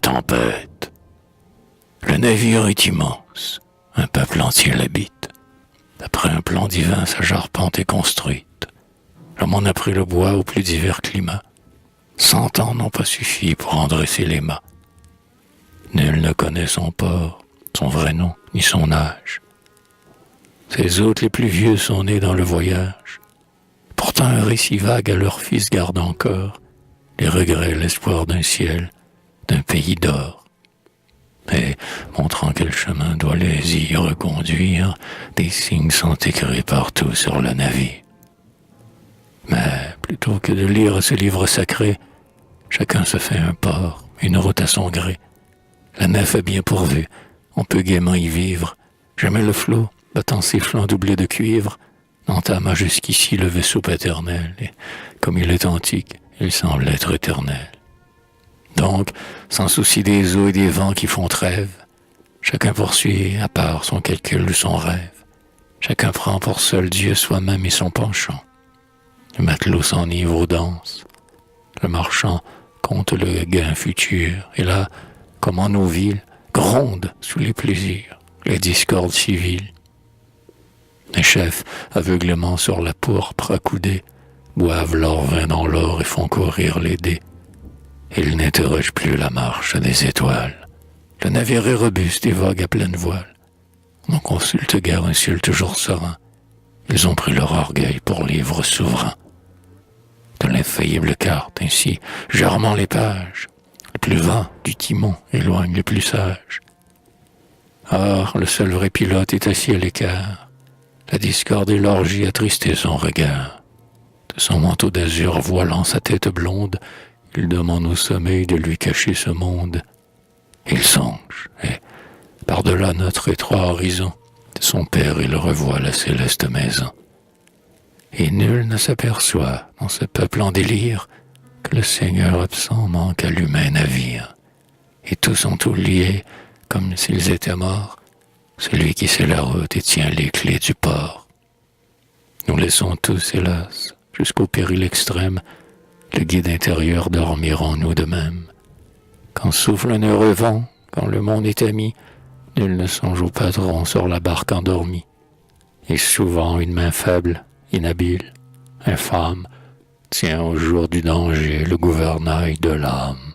tempête. Le navire est immense, un peuple entier l'habite. D'après un plan divin, sa charpente est construite. L'homme en a pris le bois aux plus divers climats. 100 ans n'ont pas suffi pour en dresser les mâts. Nul ne connaît son port, son vrai nom, ni son âge. Ses hôtes les plus vieux sont nés dans le voyage. Pourtant un récit vague à leurs fils garde encore les regrets, l'espoir d'un ciel, d'un pays d'or. Et, montrant quel chemin doit les y reconduire, des signes sont écrits partout sur le navire. Mais, plutôt que de lire ce livre sacré, chacun se fait un port, une route à son gré. La nef est bien pourvue, on peut gaiement y vivre. Jamais le flot, battant ses flancs doublés de cuivre, n'entama jusqu'ici le vaisseau paternel, et comme il est antique, il semble être éternel. Donc, sans souci des eaux et des vents qui font trêve, chacun poursuit à part son calcul ou son rêve. Chacun prend pour seul Dieu soi-même et son penchant. Le matelot s'enivre aux danses. Le marchand compte le gain futur. Et là, comme en nos villes, grondent sous les plaisirs les discordes civiles. Les chefs, aveuglément sur la pourpre accoudés, boivent leur vin dans l'or et font courir les dés. Ils n'interrogent plus la marche des étoiles. Le navire est robuste et vogue à pleine voile. On consulte guère un ciel toujours serein. Ils ont pris leur orgueil pour livre souverain. De l'infaillible carte, ainsi, germant les pages, le plus vain du timon éloigne le plus sage. Or, le seul vrai pilote est assis à l'écart. La discorde et l'orgie attristaient son regard. De son manteau d'azur voilant sa tête blonde, il demande au sommeil de lui cacher ce monde. Il songe, et, par-delà notre étroit horizon, de son père il revoit la céleste maison. Et nul ne s'aperçoit, dans ce peuple en délire, que le Seigneur absent manque à l'humain navire. Et tous sont tous liés, comme s'ils étaient morts, celui qui sait la route et tient les clés du port. Nous laissons tous, hélas, jusqu'au péril extrême, le guide intérieur dormir en nous de même. Quand souffle un heureux vent, quand le monde est ami, nul ne songe au patron sur la barque endormie. Et souvent une main faible, inhabile, infâme, tient au jour du danger le gouvernail de l'âme.